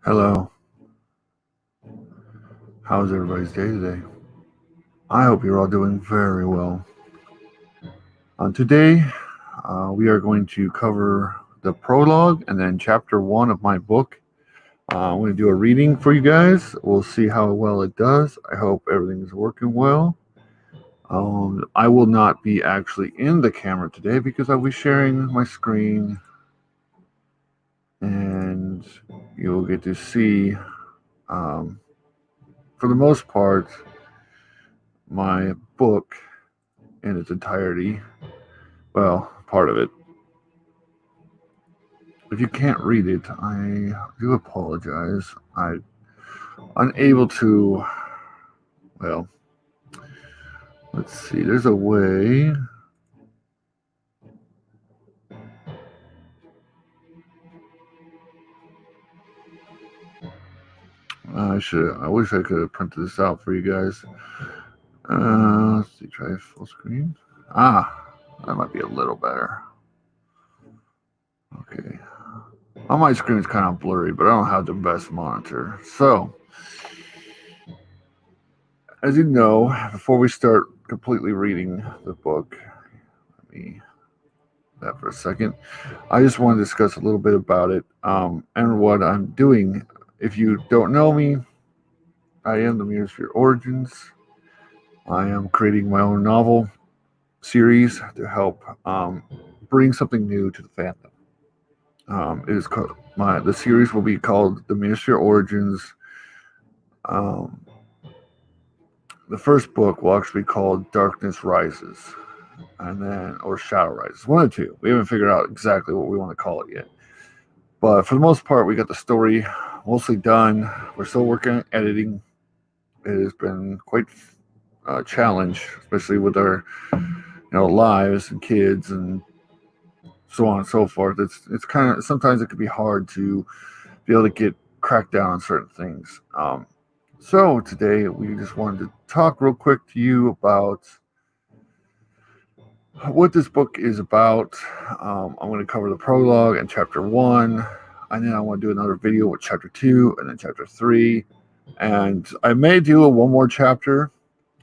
Hello, how's everybody's day today? I hope you're all doing very well. Today, we are going to cover the prologue and then chapter one of my book. I'm going to do a reading for you guys. We'll see how well it does. I hope everything's working well. I will not be actually in the camera today because I'll be sharing my screen and you'll get to see, um, for the most part, my book in its entirety. Well, part of it. If you can't read it, I do apologize. I'm unable to. Well, let's see. There's a way. I wish I could have printed this out for you guys. Let's see. Try full screen. That might be a little better. Okay. On my screen, it's kind of blurry, but I don't have the best monitor. So, as you know, before we start completely reading the book, let me that for a second. I just want to discuss a little bit about it and what I'm doing. If you don't know me, I am the Mutisphere Origins. I am creating my own novel series to help bring something new to the fandom. It is called the series will be called the Mutisphere Origins. Um, the first book will actually be called Darkness Rises, and then or Shadow Rises. One of the two. We haven't figured out exactly what we want to call it yet. But for the most part, we got the story mostly done. We're still working on editing. It has been quite a challenge, especially with our lives and kids and so on and so forth. It's kind of sometimes it can be hard to be able to get cracked down on certain things. So today we just wanted to talk real quick to you about what this book is about. I'm going to cover the prologue and chapter one, and then I want to do another video with chapter two and then chapter three. And I may do a one more chapter.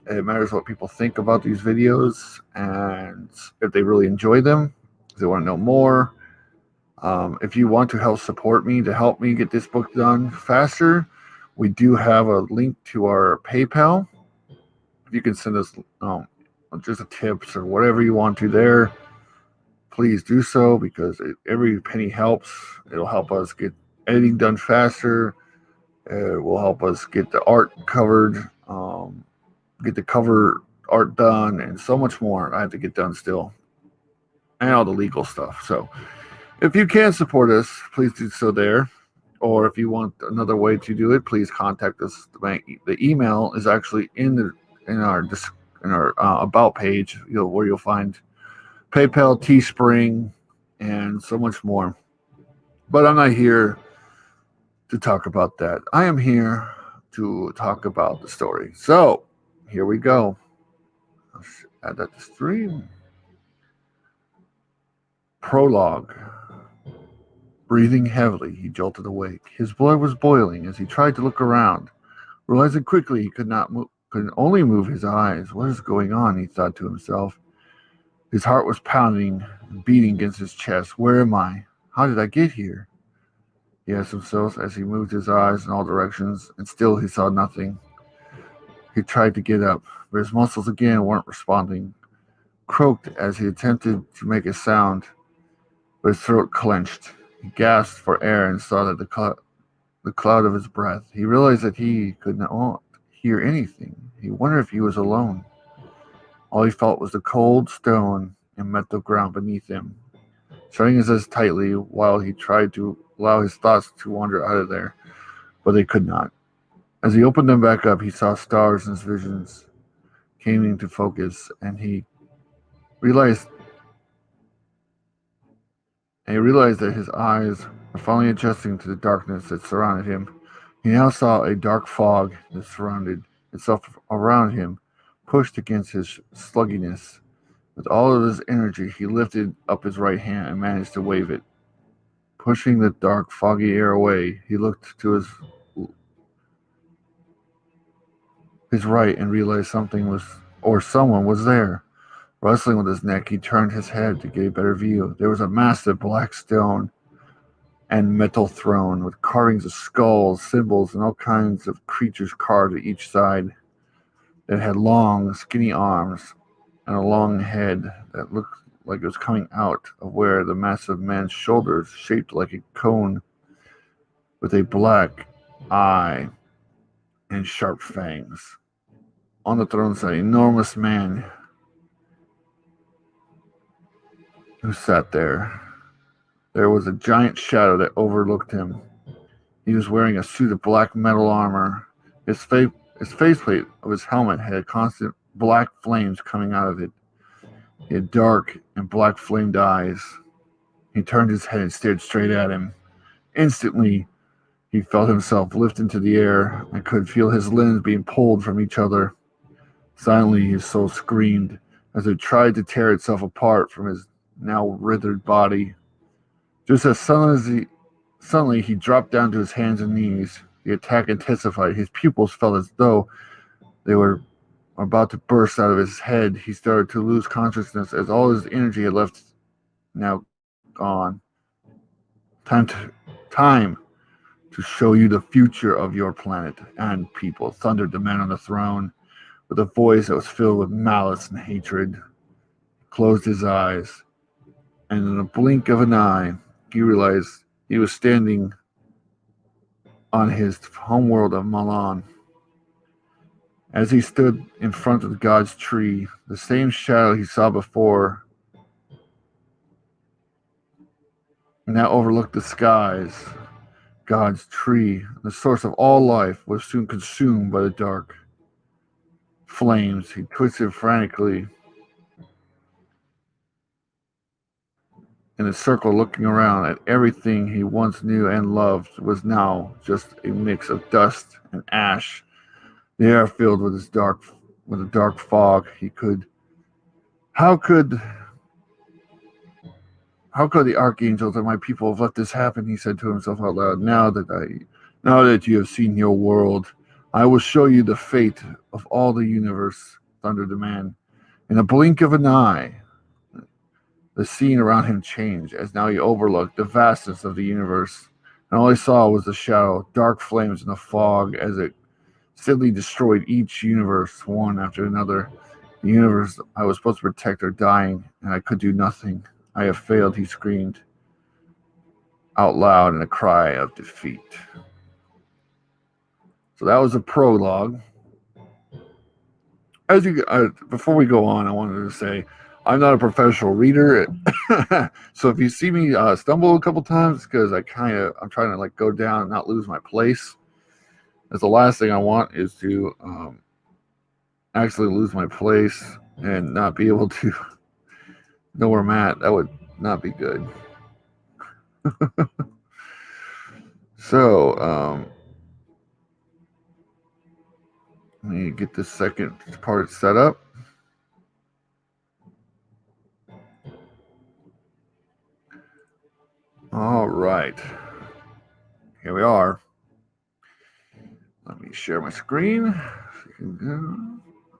It matters what people think about these videos and if they really enjoy them, if they want to know more. If you want to help support me to help me get this book done faster, we do have a link to our PayPal. If you can send us just a tips or whatever you want to there, please do so because every penny helps. It'll help us get editing done faster. It will help us get the art covered, get the cover art done, and so much more I have to get done still, and all the legal stuff. So if you can support us, please do so there. Or if you want another way to do it, please contact us. The email is actually in our about page, where you'll find PayPal, Teespring, and so much more. But I'm not here to talk about that. I am here to talk about the story. So here we go. Let's add that to stream. Prologue. Breathing heavily, he jolted awake. His blood was boiling as he tried to look around. Realizing quickly he could only move his eyes. What is going on? He thought to himself. His heart was pounding and beating against his chest. Where am I? How did I get here? He asked himself as he moved his eyes in all directions, and still he saw nothing. He tried to get up, but his muscles again weren't responding. Croaked as he attempted to make a sound, but his throat clenched. He gasped for air and saw that the cloud of his breath. He realized that he could not hear anything. He wondered if he was alone. All he felt was the cold stone and metal ground beneath him. Shutting his eyes tightly while he tried to allow his thoughts to wander out of there, but they could not. As he opened them back up, he saw stars and his visions came into focus, and realized he realized that his eyes were finally adjusting to the darkness that surrounded him. He now saw a dark fog that surrounded itself around him, pushed against his sluggishness. With all of his energy, he lifted up his right hand and managed to wave it. Pushing the dark, foggy air away, he looked to his right and realized someone was there. Rustling with his neck, he turned his head to get a better view. There was a massive black stone and metal throne with carvings of skulls, symbols, and all kinds of creatures carved at each side. It had long, skinny arms and a long head that looked like it was coming out of where the massive man's shoulders, shaped like a cone with a black eye and sharp fangs. On the throne sat an enormous man who sat there. There was a giant shadow that overlooked him. He was wearing a suit of black metal armor. His faceplate of his helmet had constant black flames coming out of it. He had dark and black flamed eyes. He turned his head and stared straight at him. Instantly, he felt himself lift into the air and could feel his limbs being pulled from each other. Silently, his soul screamed as it tried to tear itself apart from his now withered body. Just as suddenly he dropped down to his hands and knees. The attack intensified. His pupils felt as though they were about to burst out of his head. He started to lose consciousness as all his energy had left, now gone. Time to show you the future of your planet and people, thundered the man on the throne with a voice that was filled with malice and hatred. He closed his eyes, and in a blink of an eye, he realized he was standing on his homeworld of Milan. As he stood in front of God's tree, the same shadow he saw before now overlooked the skies. God's tree, the source of all life, was soon consumed by the dark flames. He twisted frantically in a circle, looking around at everything he once knew and loved was now just a mix of dust and ash. The air filled with a dark fog. How could the archangels and my people have let this happen? He said to himself out loud. Now that you have seen your world, I will show you the fate of all the universe, thundered the man. In a blink of an eye, the scene around him changed, as now he overlooked the vastness of the universe, and all he saw was the shadow, dark flames in the fog, as it steadily destroyed each universe, one after another. The universe I was supposed to protect are dying, and I could do nothing. I have failed, he screamed out loud in a cry of defeat. So that was a prologue. Before we go on, I wanted to say I'm not a professional reader, so if you see me stumble a couple times, it's because I'm trying to go down and not lose my place. That's the last thing I want, is to actually lose my place and not be able to know where I'm at. That would not be good. So let me get this second part set up. All right, here we are. Let me share my screen.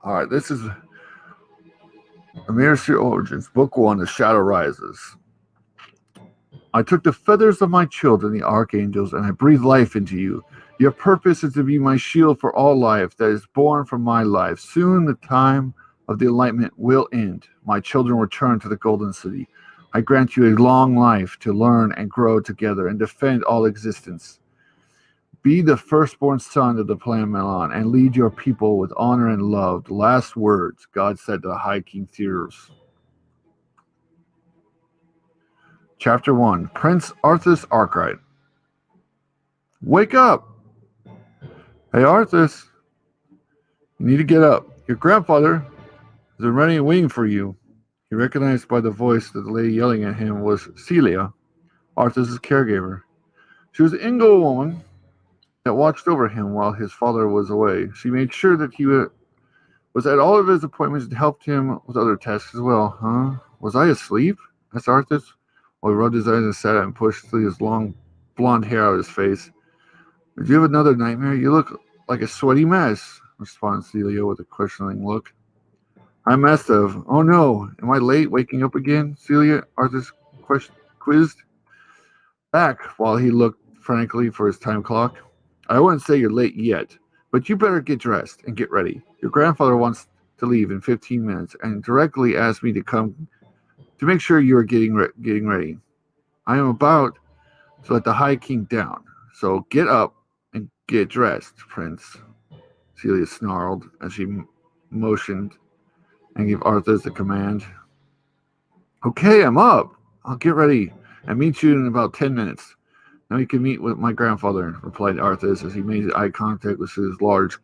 All right, this is Amir Sea Origins, Book 1, The Shadow Rises. I took the feathers of my children, the archangels, and I breathed life into you. Your purpose is to be my shield for all life that is born from my life. Soon the time of the enlightenment will end. My children return to the Golden City. I grant you a long life to learn and grow together and defend all existence. Be the firstborn son of the planet Milan and lead your people with honor and love. The last words God said to the High King Theros. Chapter 1. Prince Arthas Arkwright. Wake up! Hey, Arthas. You need to get up. Your grandfather has been ready and waiting for you. He recognized by the voice that the lady yelling at him was Celia, Arthas' caregiver. She was an Ingo woman that watched over him while his father was away. She made sure that he was at all of his appointments and helped him with other tasks as well. Huh? Was I asleep? Asked Arthas, While he rubbed his eyes and sat up and pushed his long blonde hair out of his face. Did you have another nightmare? You look like a sweaty mess, responded Celia with a questioning look. I must have. Oh no, am I late waking up again? Celia, Arthur quizzed back while he looked frantically for his time clock. I wouldn't say you're late yet, but you better get dressed and get ready. Your grandfather wants to leave in 15 minutes and directly asked me to come to make sure you are getting ready. I am about to let the High King down, so get up and get dressed, Prince, Celia snarled as she motioned and gave Arthur the command. Okay, I'm up. I'll get ready and meet you in about 10 minutes. Now you can meet with my grandfather, replied Arthur as he made eye contact with his large,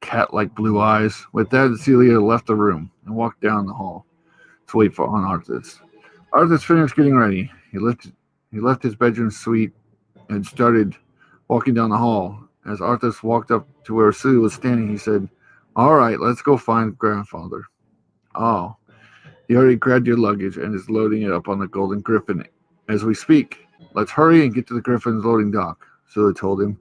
cat-like blue eyes. With that, Celia left the room and walked down the hall to wait for Arthur. Arthur finished getting ready. He left his bedroom suite and started walking down the hall. As Arthur walked up to where Celia was standing, he said, All right, let's go find grandfather. Oh, he already grabbed your luggage and is loading it up on the Golden Griffin as we speak. Let's hurry and get to the Griffin's loading dock, Celia told him.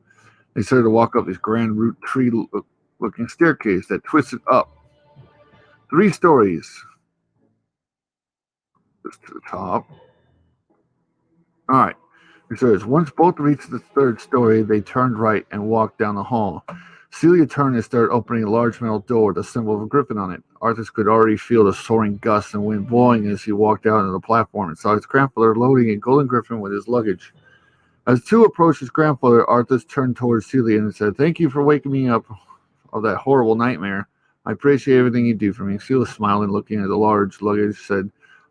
They started to walk up this grand root tree-looking staircase that twisted up 3 stories just to the top. All right. It says, once both reached the 3rd story, they turned right and walked down the hall. Celia turned and started opening a large metal door with a symbol of a griffin on it. Arthur could already feel the soaring gusts and wind blowing as he walked out onto the platform and saw his grandfather loading a golden griffin with his luggage. As two approached his grandfather, Arthur turned towards Celia and said, Thank you for waking me up of that horrible nightmare. I appreciate everything you do for me. Celia smiled and looking at the large luggage said,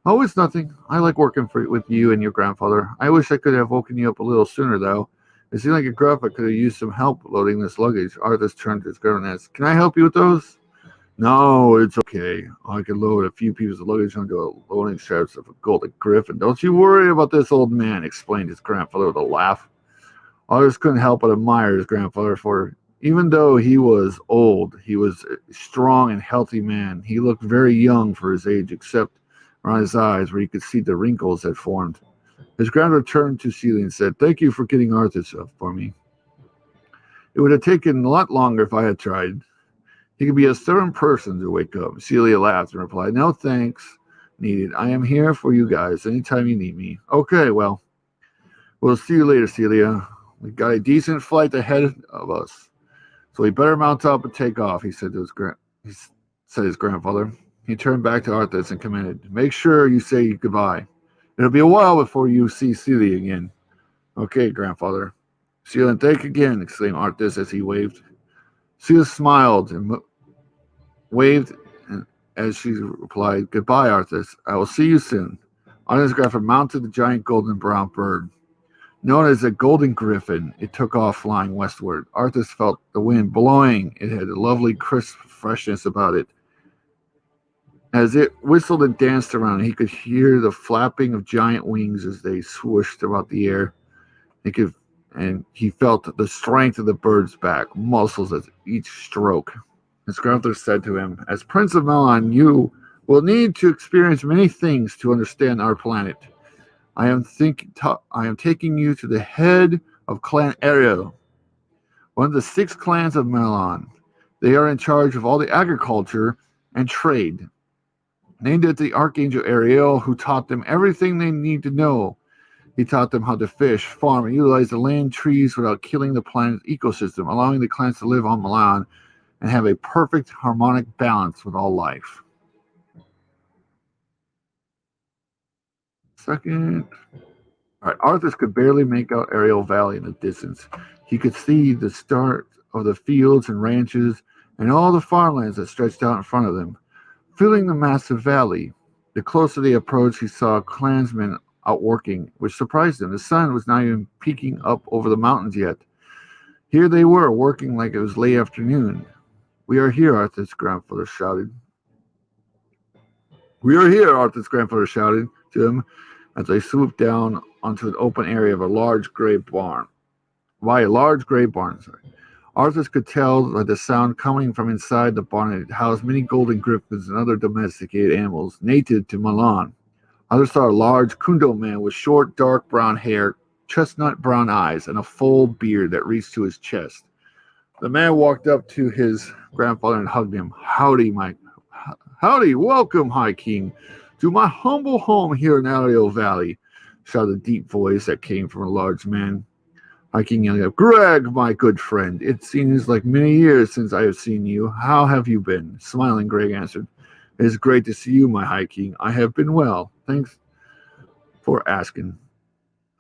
Oh, it's nothing. I like working with you and your grandfather. I wish I could have woken you up a little sooner, though. It seemed like your grandpa could have used some help loading this luggage. Arthur turned to his girlfriend and asked, Can I help you with those? No, it's okay. I can load a few pieces of luggage onto a loading straps of a golden griffin. Don't you worry about this, old man, explained his grandfather with a laugh. Arthur couldn't help but admire his grandfather, for even though he was old, he was a strong and healthy man. He looked very young for his age, except around his eyes where he could see the wrinkles that formed. His grandfather turned to Celia and said, Thank you for getting Arthur stuff for me. It would have taken a lot longer if I had tried. He could be a stubborn person to wake up. Celia laughed and replied, No thanks needed. I am here for you guys anytime you need me. Okay, well, we'll see you later, Celia. We've got a decent flight ahead of us, so we better mount up and take off, he said to his grandfather. He turned back to Arthur and commanded, Make sure you say goodbye. It'll be a while before you see Celia again. Okay, grandfather. Celia, thank you again, exclaimed Arthur as he waved. Celia smiled and waved as she replied, Goodbye, Arthur. I will see you soon. Arthur's grandfather mounted the giant golden brown bird. Known as a golden griffin, it took off flying westward. Arthur felt the wind blowing. It had a lovely crisp freshness about it. As it whistled and danced around, he could hear the flapping of giant wings as they swooshed about the air. He felt the strength of the bird's back, muscles at each stroke. His grandfather said to him, As Prince of Melon, you will need to experience many things to understand our planet. I am taking you to the head of Clan Ariel, one of the 6 clans of Melon. They are in charge of all the agriculture and trade. Named after the Archangel Ariel, who taught them everything they need to know. He taught them how to fish, farm, and utilize the land trees without killing the planet's ecosystem, allowing the clans to live on Milan and have a perfect harmonic balance with all life. Second. All right, Arthur could barely make out Ariel Valley in the distance. He could see the start of the fields and ranches and all the farmlands that stretched out in front of them, filling the massive valley. The closer they approached, he saw clansmen out working, which surprised him. The sun was not even peeking up over the mountains yet. Here they were, working like it was late afternoon. We are here, Arthur's grandfather shouted. We are here, Arthur's grandfather shouted to him as they swooped down onto an open area of a large gray barn. Arthur could tell by the sound coming from inside the barn that it housed many golden griffins and other domesticated animals native to Milan. Others saw a large Kundo man with short, dark brown hair, chestnut brown eyes, and a full beard that reached to his chest. The man walked up to his grandfather and hugged him. Howdy, welcome, High King, to my humble home here in Ariel Valley, shouted a deep voice that came from a large man. High King yelled out, Greg, my good friend, it seems like many years since I have seen you. How have you been? Smiling, Greg answered, It is great to see you, my High King. I have been well. Thanks for asking.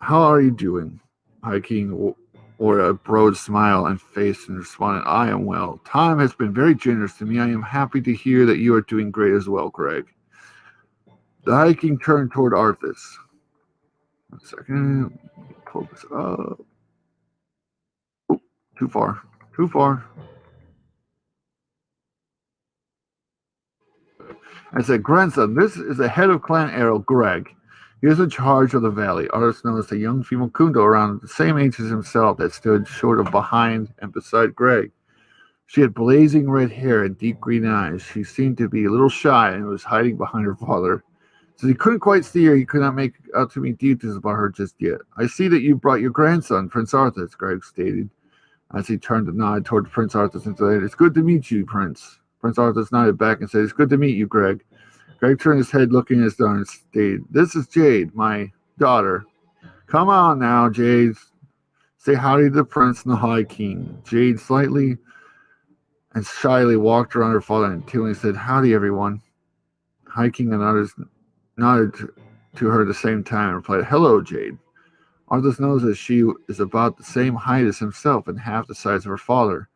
How are you doing? High King wore a broad smile and face and responded, I am well. Time has been very generous to me. I am happy to hear that you are doing great as well, Greg. The High King turned toward Arthas. 1 second. Pull this up. Oh, too far. Too far. I said, Grandson, this is the head of Clan Errol, Greg. He is in charge of the valley. Arthas noticed a young female Kundo around the same age as himself that stood sort of behind and beside Greg. She had blazing red hair and deep green eyes. She seemed to be a little shy and was hiding behind her father. Since he couldn't quite see her, he could not make out too many details about her just yet. I see that you brought your grandson, Prince Arthas, Greg stated, as he turned to nod toward Prince Arthas and said, It's good to meet you, Prince. Prince Arthas nodded back and said, It's good to meet you, Greg. Greg turned his head looking at his daughter and stated, This is Jade, my daughter. Come on now, Jade. Say howdy to the Prince and the High King. Jade slightly and shyly walked around her father until he said, Howdy, everyone. High King and others nodded to her at the same time and replied, Hello, Jade. Arthas knows that she is about the same height as himself and half the size of her father.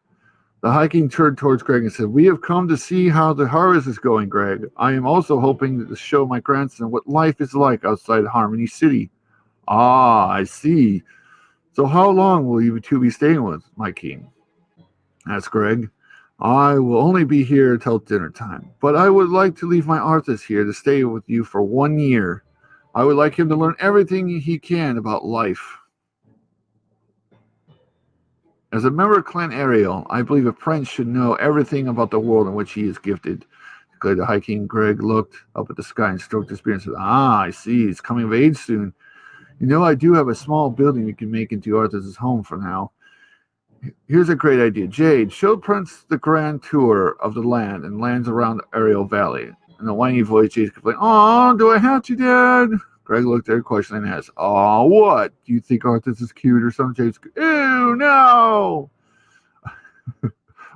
The High King turned towards Greg and said, We have come to see how the harvest is going, Greg. I am also hoping to show my grandson what life is like outside Harmony City. Ah, I see. So how long will you two be staying with, my king? Asked Greg. I will only be here till dinner time, but I would like to leave my Arthas here to stay with you for 1 year. I would like him to learn everything he can about life. As a member of Clan Ariel, I believe a prince should know everything about the world in which he is gifted. Declared the High King. Greg looked up at the sky and stroked his beard and said, Ah, I see. He's coming of age soon. You know, I do have a small building we can make into Arthas' home for now. Here's a great idea. Jade, show Prince the grand tour of the land and lands around Ariel Valley. In a whiny voice, Jade complained, Oh, do I have to, Dad? Greg looked at her questioning and asked, Oh, what? Do you think Arthas is cute or something? Jade's, Ew, no!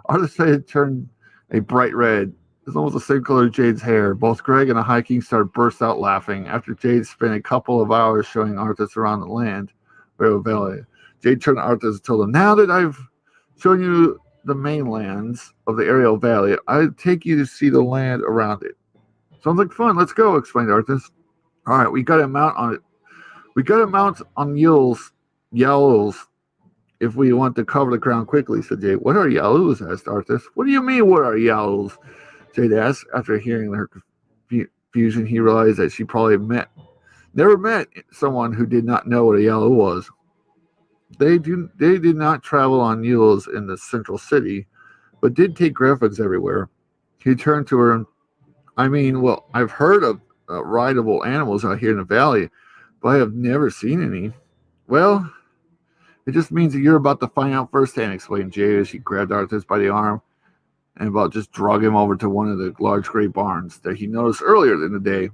Arthas' face turned a bright red. It's almost the same color as Jade's hair. Both Greg and the High King started burst out laughing after Jade spent a couple of hours showing Arthas around the land, Ariel Valley. Jade turned to Arthas and told him, Now that I've shown you the mainlands of the Ariel Valley, I take you to see the land around it. Sounds like fun. Let's go, explained Arthas. All right, we got to mount on it. We got to mount on yowls, if we want to cover the ground quickly, said Jade. What are yowls? Asked Arthas. What do you mean, what are yowls? Jade asked. After hearing her confusion, he realized that she probably never met someone who did not know what a yowl was. They did not travel on mules in the central city, but did take griffins everywhere. He turned to her and, well, I've heard of rideable animals out here in the valley, but I have never seen any. Well, it just means that you're about to find out firsthand, explained Jay as she grabbed Arthas by the arm and about just drug him over to one of the large gray barns that he noticed earlier in the day.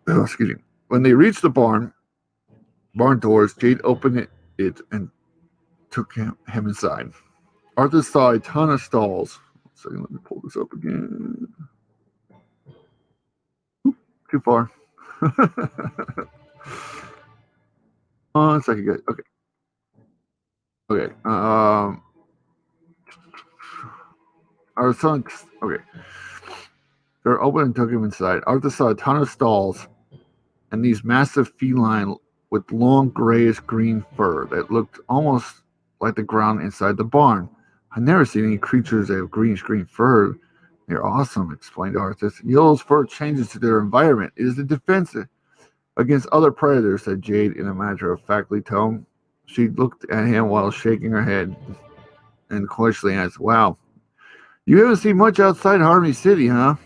Oh, excuse me. When they reached the barn doors, Jade opened it and took him inside. Arthas saw a ton of stalls. 1 second, let me pull this up again. Oop, too far. 1 second, guys. Okay. Okay. Our son. Okay. They're open and took him inside. Arthas saw a ton of stalls and these massive feline with long grayish green fur that looked almost like the ground inside the barn. I've never seen any creatures that have greenish green fur. They're awesome, explained Arthas. Yellow's fur changes to their environment. It is a defense against other predators, said Jade in a matter-of-factly tone. She looked at him while shaking her head and questioningly asked, Wow, you haven't seen much outside Harmony City, huh?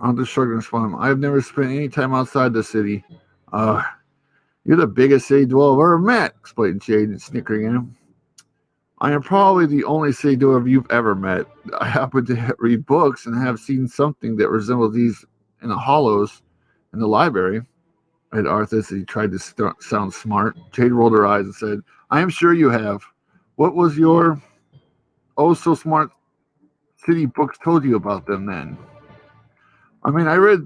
Arthur shrugged and responded, I have never spent any time outside the city. You're the biggest city dweller I've ever met, explained Jade, snickering at him. I am probably the only city dweller you've ever met. I happen to read books and have seen something that resembles these in the hollows in the library. At Arthur, as he tried to sound smart. Jade rolled her eyes and said, I am sure you have. What was your oh so smart city books told you about them then? I mean, I read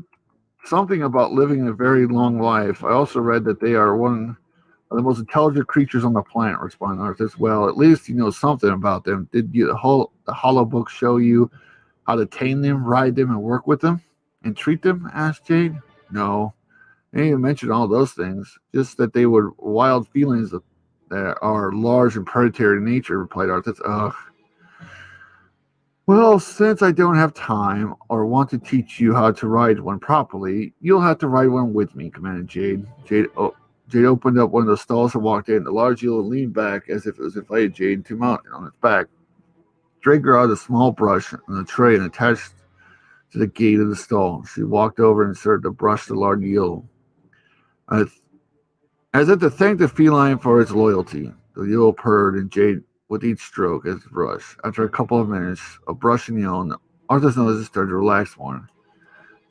something about living a very long life. I also read that they are one of the most intelligent creatures on the planet, responded Arthur. Well, at least you know something about them. Did the hollow books show you how to tame them, ride them, and work with them? And treat them? Asked Jade. No. They didn't even mention all those things. Just that they were wild feelings that are large and predatory in nature, replied Arthur. Ugh. Well, since I don't have time or want to teach you how to ride one properly, you'll have to ride one with me, commanded Jade. Jade opened up one of the stalls and walked in. The large eel leaned back as if it was invited Jade to mount on its back. Draker out a small brush on the tray and attached to the gate of the stall. She walked over and started to brush the large eel. As if to thank the feline for its loyalty, the eel purred and Jade with each stroke as a brush. After a couple of minutes of brushing the eel, Arthur's nose started to relax more.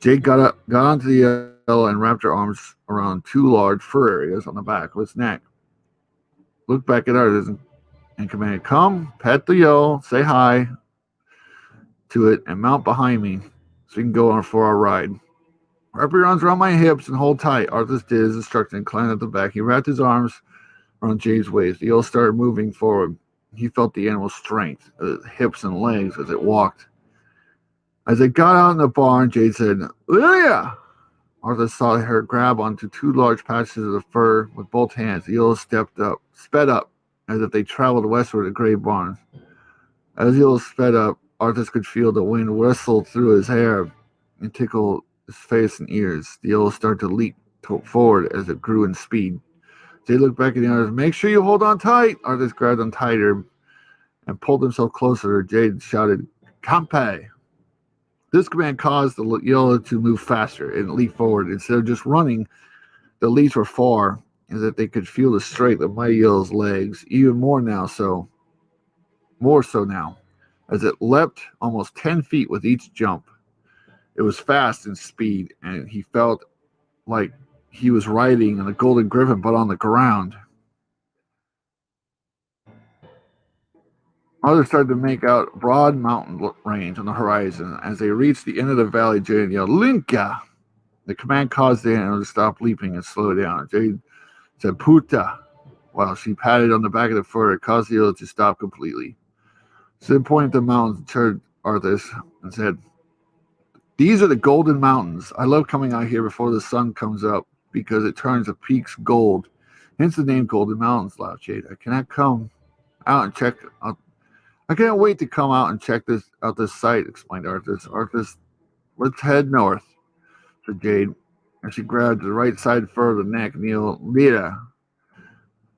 Jade got onto the eel and wrapped her arms around two large fur areas on the back of its neck. Looked back at Arthur and commanded, Come, pet the eel, say hi to it, and mount behind me so you can go on for our ride. Wrap your arms around my hips and hold tight. Arthur did as instructed and climbed at the back. He wrapped his arms around Jade's waist. The eel started moving forward. He felt the animal's strength, its hips and legs as it walked. As they got out in the barn, Jade said, Lilia! Arthur saw her grab onto two large patches of the fur with both hands. The eel sped up, as if they traveled westward to gray barns. As the eel sped up, Arthur could feel the wind whistle through his hair and tickle his face and ears. The eel started to leap forward as it grew in speed. Jade looked back at the others. Make sure you hold on tight. Arthur grabbed on tighter and pulled himself closer. Jade shouted, Campe! This command caused the eel to move faster and leap forward. Instead of just running, the leaps were far, as if they could feel the strength of my eel's legs, even more so now, as it leapt almost 10 feet with each jump. It was fast in speed, and he felt like he was riding on a golden griffin, but on the ground. Others started to make out a broad mountain range on the horizon. As they reached the end of the valley, Jade yelled, Linka! The command caused the animal to stop leaping and slow down. Jade said, Puta! While she patted on the back of the fur, it caused the eel to stop completely. Sid pointed to the mountains and turned Arthur and said, These are the Golden Mountains. I love coming out here before the sun comes up because it turns the peaks gold. Hence the name Golden Mountains, laughed Jade. I cannot wait to come out and check out this site, explained Arthur. Let's head north, said Jade. And she grabbed the right side fur of the neck, Neil Lita.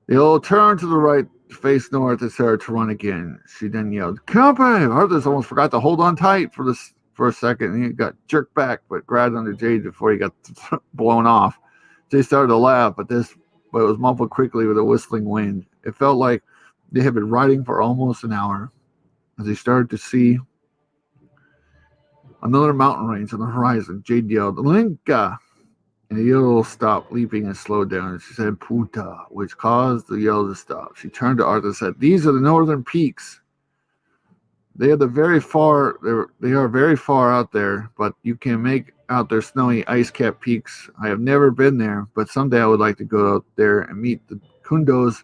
The eel turned to the right, face north, and started to run again. She then yelled, Company! Arthur almost forgot to hold on tight for a second, and he got jerked back, but grabbed onto Jade before he got blown off. Jade started to laugh, but it was muffled quickly with a whistling wind. It felt like they had been riding for almost an hour. As they started to see another mountain range on the horizon, Jade yelled, Linka! And the eel stopped leaping and slowed down. And she said, Puta, which caused the eel to stop. She turned to Arthur and said, These are the northern peaks. They are very far out there, but you can make out their snowy ice-capped peaks. I have never been there, but someday I would like to go out there and meet the Kundos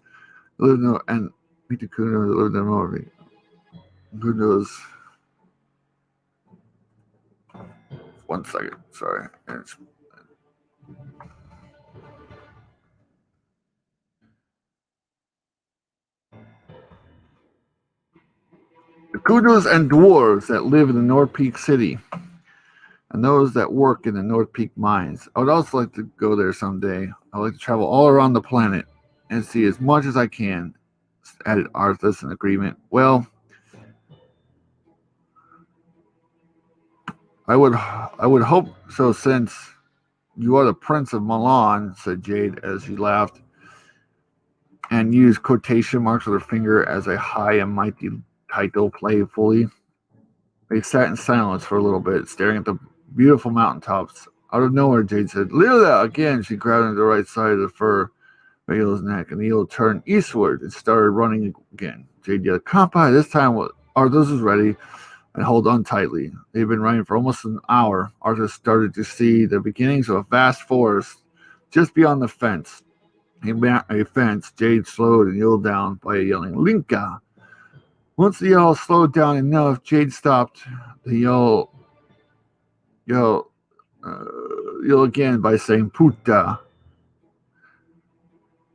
that live in the north. Who knows? One second, sorry. The Kundos and dwarves that live in the North Peak City, and those that work in the North Peak mines. I would also like to go there someday. I would like to travel all around the planet and see as much as I can, added Arthur in agreement. Well, I would hope so, since you are the Prince of Milan, said Jade as she laughed, and used quotation marks with her finger as a high and mighty title playfully. They sat in silence for a little bit, staring at the beautiful mountaintops. Out of nowhere, Jade said, Lila! Again, she grabbed into the right side of the fur of Elo's neck, and Elo turned eastward and started running again. Jade yelled, Kampai, this time Arthos was ready and held on tightly. They'd been running for almost an hour. Arthur started to see the beginnings of a vast forest just beyond the fence. A fence, Jade slowed and yelled down by yelling, Linka! Once the yell slowed down enough, Jade stopped the yell, uh, yell again by saying, Puta.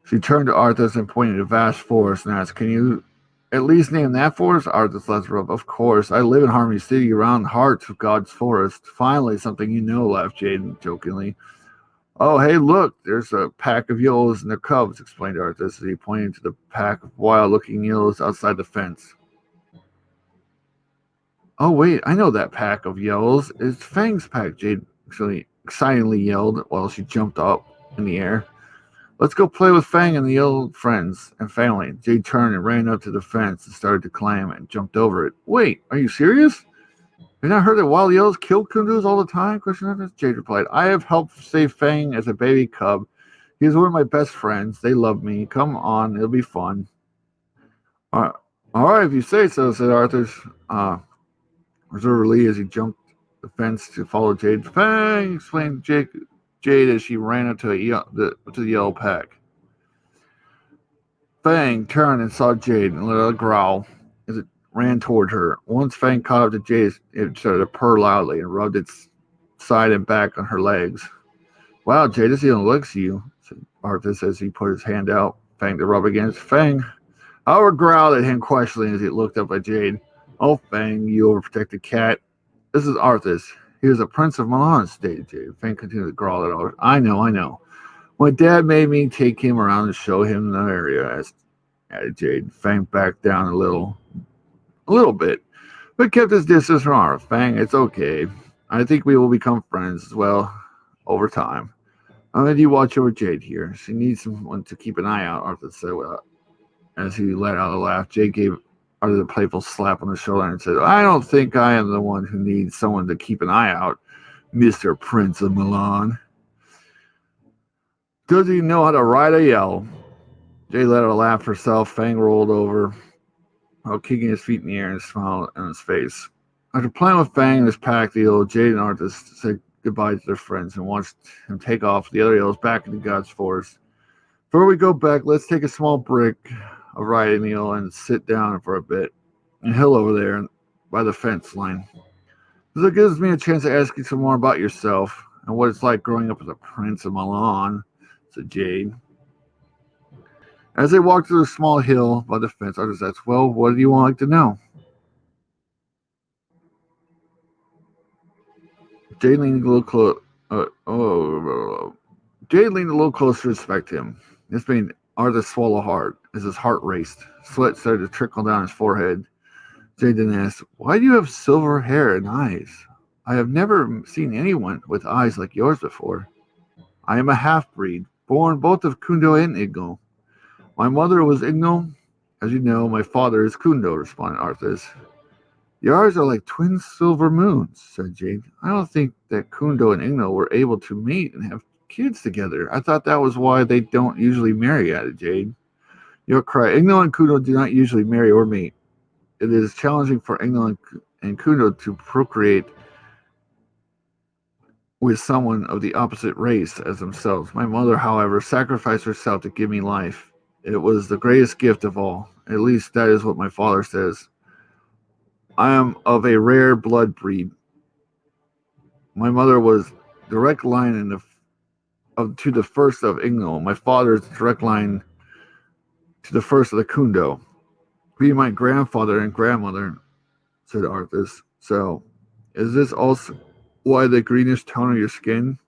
She turned to Arthas and pointed to a vast forest and asked, Can you at least name that forest? Arthas let her up. Of course. I live in Harmony City around the heart of God's forest. Finally, something you know, laughed Jaden jokingly. Oh, hey, look, there's a pack of yellows and their cubs, explained Arthas as he pointed to the pack of wild-looking yellows outside the fence. Oh, wait, I know that pack of yellows. It's Fang's pack, Jade excitedly yelled while she jumped up in the air. Let's go play with Fang and the old friends and family. Jade turned and ran up to the fence and started to climb and jumped over it. Wait, are you serious? Have you not heard that wild yellows kill kundus all the time? Jade replied. I have helped save Fang as a baby cub. He is one of my best friends. They love me. Come on, it'll be fun. All right, if you say so, said Arthur, reservedly as he jumped the fence to follow Jade. Fang, exclaimed Jade as she ran up to the yellow pack. Fang turned and saw Jade and let out a growl as it ran toward her. Once Fang caught up to Jade, it started to purr loudly and rubbed its side and back on her legs. Wow, Jade, this even looks you, said Arthas as he put his hand out, Fang to rub against. Fang, Howard growled at him questioningly as he looked up at Jade. Oh, Fang, you overprotected cat. This is Arthas. He is a prince of Milan, stated Jade. Fang continued to growl at Arthas. I know. My dad made me take him around and show him the area, added Jade. Fang backed down a little bit, but kept his distance from Arthas. Fang, it's okay. I think we will become friends as well over time. I'm going to watch over Jade here. She needs someone to keep an eye out, Arthas said as he let out a laugh. Jade gave Arthas a playful slap on the shoulder and said, I don't think I am the one who needs someone to keep an eye out, Mr. Prince of Milan. Does he know how to ride a yell? Jay let out a laugh herself. Fang rolled over while kicking his feet in the air and smiled on his face. After playing with Fang and his pack, the old Jade and Arthas said goodbye to their friends and watched him take off the other yellows back into God's forest. Before we go back, let's take a small break of riding meal and sit down for a bit. And hill over there by the fence line. This gives me a chance to ask you some more about yourself and what it's like growing up as a prince of Milan, said Jade. As they walked through a small hill by the fence, Arthas asked, well, what do you want to know? Jade leaned a little Jade leaned a little closer to inspect him. This made Arthas swallow hard as his heart raced. Sweat started to trickle down his forehead. Jade then asked, why do you have silver hair and eyes? I have never seen anyone with eyes like yours before. I am a half-breed, born both of Kundo and Igno. My mother was Igno. As you know, my father is Kundo, responded Arthas. Yours are like twin silver moons, said Jade. I don't think that Kundo and Igno were able to mate and have kids together. I thought that was why they don't usually marry, added Jade. You're correct. Igno and Kundo do not usually marry or mate. It is challenging for Igno and Kundo to procreate with someone of the opposite race as themselves. My mother, however, sacrificed herself to give me life. It was the greatest gift of all. At least that is what my father says. I am of a rare blood breed. My mother was direct line to the first of Igno. My father is direct line to the first of the Kundo. Be my grandfather and grandmother, said Arthas. So, is this also why the greenish tone of your skin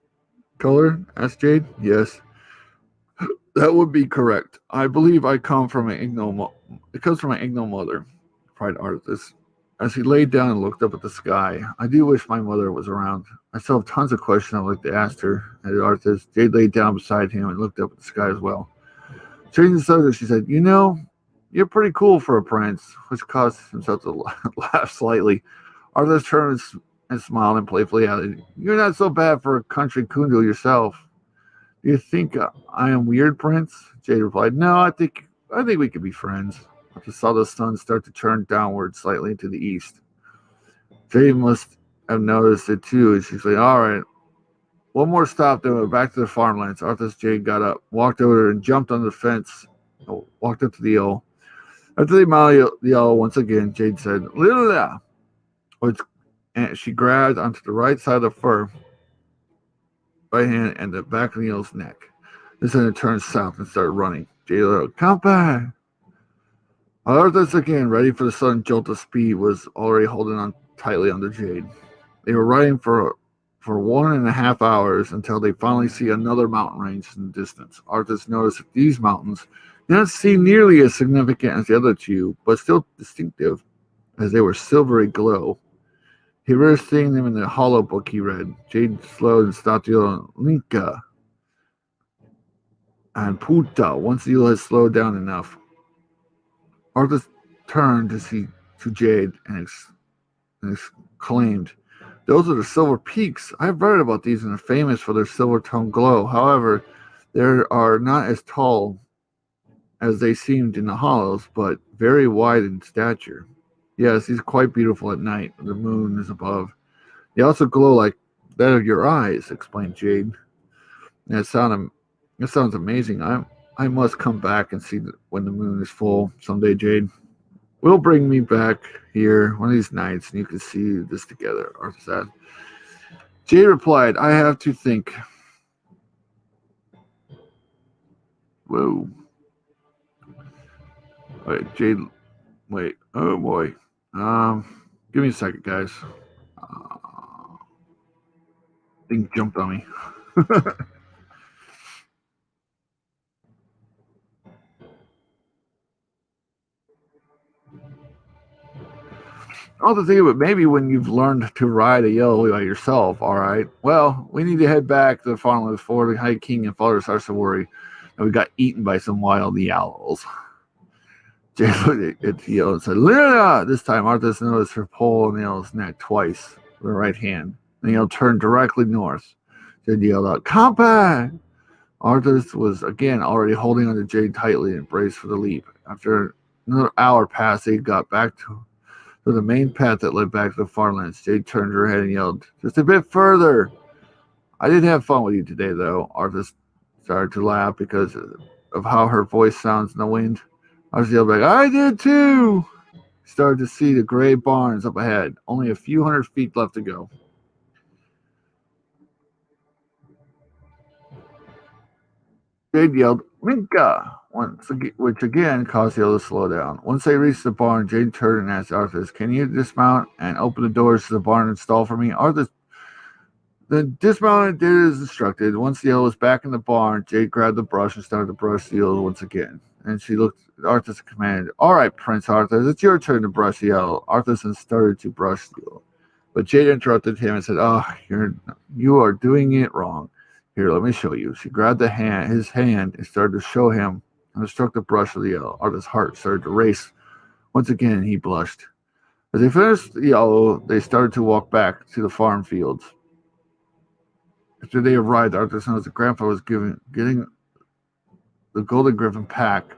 color? Asked Jade. Yes. That would be correct. I believe I come from an Igno. It comes from an Igno mother, cried Arthas. As he laid down and looked up at the sky, I do wish my mother was around. I still have tons of questions I'd like to ask her. At Arthas, Jade laid down beside him and looked up at the sky as well. Changing the subject, she said, "You know, you're pretty cool for a prince," which caused himself to laugh slightly. Arthas turned and smiled and playfully added, "You're not so bad for a country kundu yourself. Do you think I am weird, Prince?" Jade replied, "No, I think we could be friends." I saw the sun start to turn downward slightly to the east. Jade must have noticed it too, and she's like, "All right, one more stop, then we're back to the farmlands." Arthur's Jade got up, walked over, and jumped on the fence. Walked up to the eel. After they mounted the eel once again, Jade said, "Lila," and she grabbed onto the right side of the fur, right hand, and the back of the eel's neck. This then it turned south and started running. Jade yelled, "Come back!" Arthas again, ready for the sudden jolt of speed, was already holding on tightly under Jade. They were riding for 1.5 hours until they finally see another mountain range in the distance. Arthas noticed that these mountains did not seem nearly as significant as the other two, but still distinctive, as they were silvery glow. He read seeing them in the hollow book he read. Jade slowed and stopped yelling, "Linka," and "Puta," once the eel had slowed down enough. Arthas turned to Jade and exclaimed, "Those are the Silver Peaks. I've read about these and are famous for their silver-toned glow. However, they are not as tall as they seemed in the hollows, but very wide in stature. Yes, these are quite beautiful at night. The moon is above. They also glow like that of your eyes," explained Jade. That sounds amazing. I must come back and see when the moon is full someday, Jade. "Will bring me back here one of these nights, and you can see this together," Arthur said. Jade replied, "I have to think." Whoa. Wait, Jade. Wait. Oh boy. Give me a second, guys. Thing jumped on me. I'll have to think of it. Maybe when you've learned to ride a yellow by yourself, all right. Well, we need to head back to the farmland before the High King and father starts to worry that we got eaten by some wild owls. Jay looked at the yellow and said, "Luna!" This time, Arthas noticed her pull on the yellow's neck twice with her right hand. The yellow turned directly north. Jade yelled out, "Come back!" Arthas was again already holding onto Jade tightly and braced for the leap. After another hour passed, they got back to the main path that led back to the farmlands. Jade turned her head and yelled, "Just a bit further!" "I did have fun with you today, though." Arthas started to laugh because of how her voice sounds in the wind. Arthas yelled back, "I did too!" He started to see the gray barns up ahead. Only a few hundred feet left to go. Jade yelled, "Minka!" which again caused the others to slow down. Once they reached the barn, Jade turned and asked Arthas, "Can you dismount and open the doors to the barn and stall for me?" Arthas then dismounted and did as instructed. Once the eel was back in the barn, Jade grabbed the brush and started to brush the eel once again. And she looked at Arthas and commanded, "All right, Prince Arthas, it's your turn to brush the eel." Arthas then started to brush the eel. But Jade interrupted him and said, "Oh, you are doing it wrong. Here, let me show you." She grabbed his hand and started to show him and struck the brush of the eel. Arthas' heart started to race. Once again, he blushed. As they finished the yellow, they started to walk back to the farm fields. After they arrived, Arthas noticed that Grandpa was getting the golden griffin packed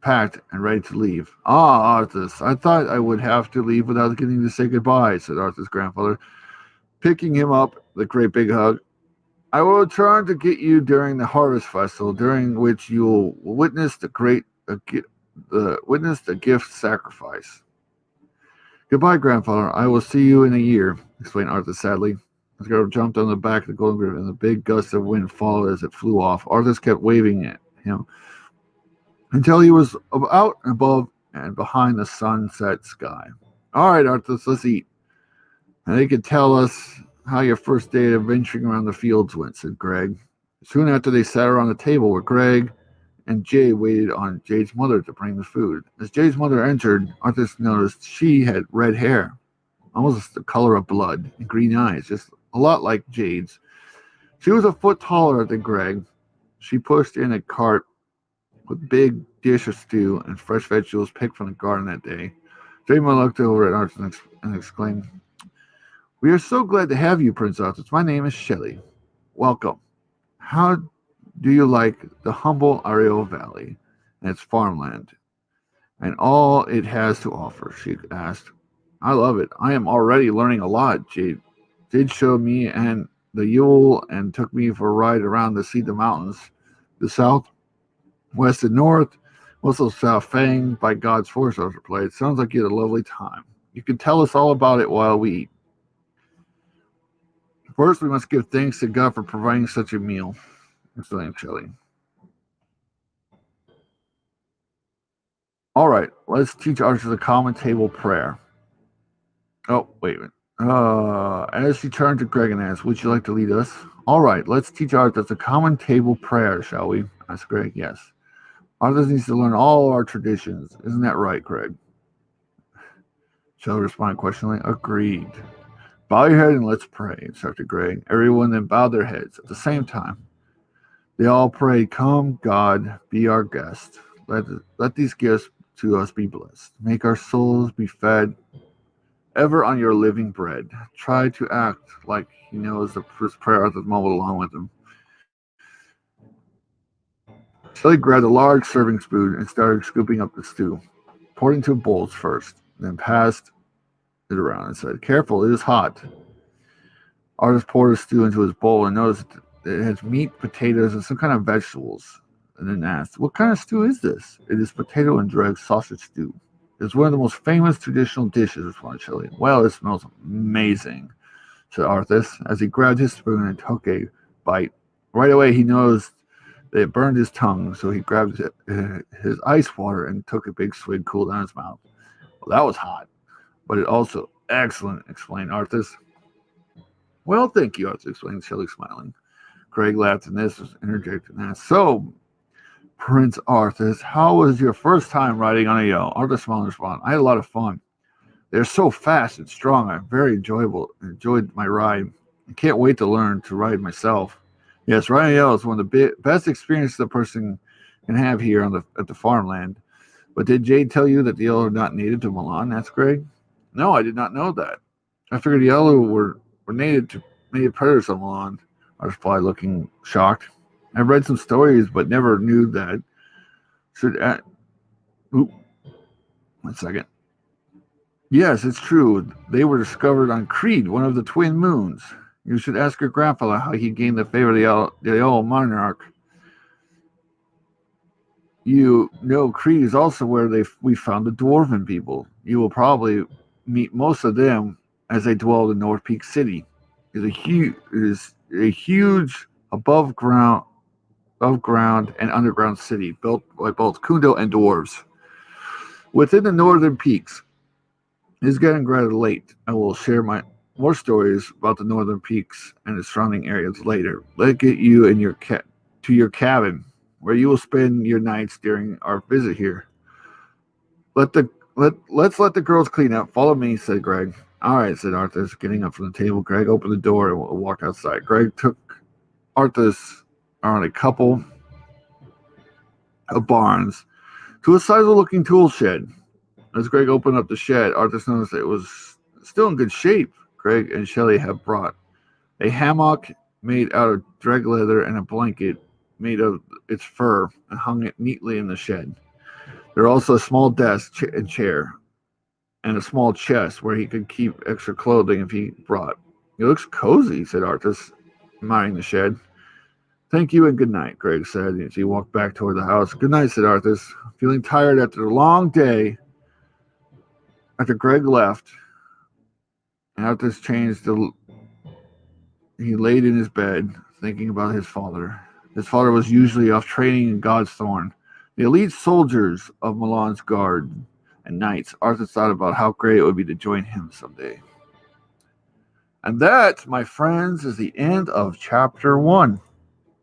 and ready to leave. "Ah, Arthas, I thought I would have to leave without getting to say goodbye," said Arthas' grandfather, picking him up with a great big hug. "I will return to get you during the harvest festival, during which you will witness the gift sacrifice." "Goodbye, grandfather. I will see you in a year," explained Arthas sadly. The girl jumped on the back of the golden griffin, and a big gust of wind followed as it flew off. Arthas kept waving at him until he was out and above and behind the sunset sky. "All right, Arthas, let's eat. And they could tell us how your first day of venturing around the fields went," said Greg. Soon after, they sat around the table where Greg and Jade waited on Jade's mother to bring the food. As Jade's mother entered, Arthur noticed she had red hair, almost the color of blood, and green eyes, just a lot like Jade's. She was a foot taller than Greg. She pushed in a cart with a big dish of stew and fresh vegetables picked from the garden that day. Jade's mother looked over at Arthur and exclaimed, "We are so glad to have you, Prince Arthur. My name is Shelley. Welcome. How do you like the humble Ariel Valley and its farmland and all it has to offer?" she asked. "I love it. I am already learning a lot." Jade showed me and the Yule and took me for a ride around to see the mountains, the south, west, and north. Also saw Fang by God's Force overplay. It sounds like you had a lovely time. You can tell us all about it while we eat. First, we must give thanks to God for providing such a meal. Exclaimed Shelley. All right, let's teach Arthur the common table prayer. Oh, wait a minute. As she turned to Greg and asked, "Would you like to lead us?" "All right, let's teach Arthur the common table prayer, shall we?" asked Greg. "Yes. Arthur needs to learn all our traditions. Isn't that right, Greg?" Shelley responded questioningly. "Agreed." "Bow your head and let's pray," instructed Greg. Everyone then bowed their heads at the same time. They all prayed, "Come, God, be our guest. Let these gifts to us be blessed. Make our souls be fed ever on your living bread." Try to act like he knows the first prayer Arthur mumbled along with him. Shelley grabbed a large serving spoon and started scooping up the stew. Poured into bowls first, then passed it around and said, "Careful, it is hot." Arthur poured the stew into his bowl and noticed that it has meat, potatoes, and some kind of vegetables, and then asked, "What kind of stew is this?" "It is potato and dreg sausage stew. It's one of the most famous traditional dishes," responded Shelley. "Well, it smells amazing," said Arthur, as he grabbed his spoon and took a bite. Right away, he noticed that it burned his tongue, so he grabbed his ice water and took a big swig, cool down his mouth. "Well, that was hot, but it also excellent," explained Arthur. "Well, thank you," Arthur explained, Shelley smiling. Craig laughed, and this was interjected and asked, "So, Prince Arthur, how was your first time riding on a yell?" Arthur smiled and responded, "I had a lot of fun. They're so fast and strong. I'm very enjoyed my ride. I can't wait to learn to ride myself." "Yes, riding a yell is one of the best experiences a person can have here at the farmland. But did Jade tell you that the yellow are not native to Milan?" asked Greg. "No, I did not know that. I figured the yellow were native predators on Milan," I replied, looking shocked. "I've read some stories, but never knew that. Should oop, 1 second. Yes, it's true. They were discovered on Crete, one of the twin moons. You should ask your grandfather how he gained the favor of the Yellow Monarch. You know, Crete is also where we found the Dwarven people. You will probably meet most of them as they dwell in North Peak City. It is a huge above ground and underground city built by both Kundo and dwarves. Within the northern peaks, it's getting rather late. I will share my more stories about the northern peaks and the surrounding areas later. Let's get you and to your cabin, where you will spend your nights during our visit here. Let's let the girls clean up. Follow me," said Greg. "All right," said Arthur, getting up from the table. Greg opened the door and walked outside. Greg took Arthur's around a couple of barns to a sizable-looking tool shed. As Greg opened up the shed, Arthur noticed it was still in good shape. Greg and Shelley have brought a hammock made out of dreg leather and a blanket made of its fur and hung it neatly in the shed. There are also a small desk and chair and a small chest where he could keep extra clothing if he brought. "It looks cozy," said Arthur, admiring the shed. "Thank you and good night," Greg said as he walked back toward the house. "Good night," said Arthur, feeling tired after a long day. After Greg left, Arthur he laid in his bed, thinking about his father. His father was usually off training in God's Thorn, the elite soldiers of Milan's guard and knights. Arthur thought about how great it would be to join him someday. And that, my friends, is the end of chapter 1.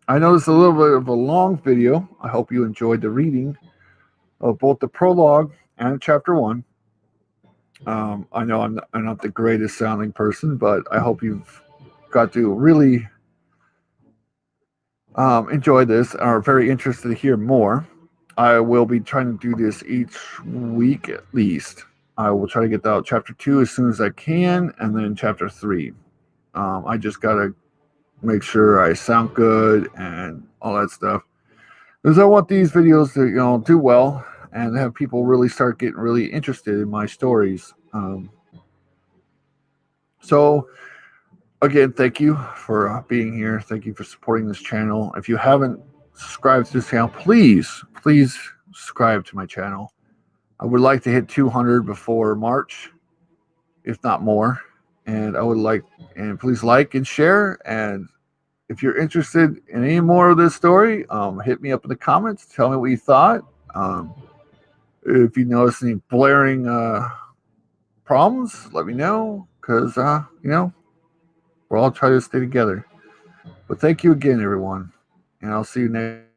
I know it's a little bit of a long video. I hope you enjoyed the reading of both the prologue and chapter 1. I know I'm not the greatest sounding person, but I hope you've got to really enjoy this and are very interested to hear more. I will be trying to do this each week at least. I will try to get out chapter 2 as soon as I can, and then chapter 3. I just gotta make sure I sound good and all that stuff, because I want these videos to do well and have people really start getting really interested in my stories. So again, thank you for being here. Thank you for supporting this channel. If you haven't subscribed to this channel, please subscribe to my channel. I would like to hit 200 before March, if not more. And please like and share. And if you're interested in any more of this story, hit me up in the comments. Tell me what you thought. If you notice any blaring problems, let me know, because we're all trying to stay together. But thank you again, everyone, and I'll see you next.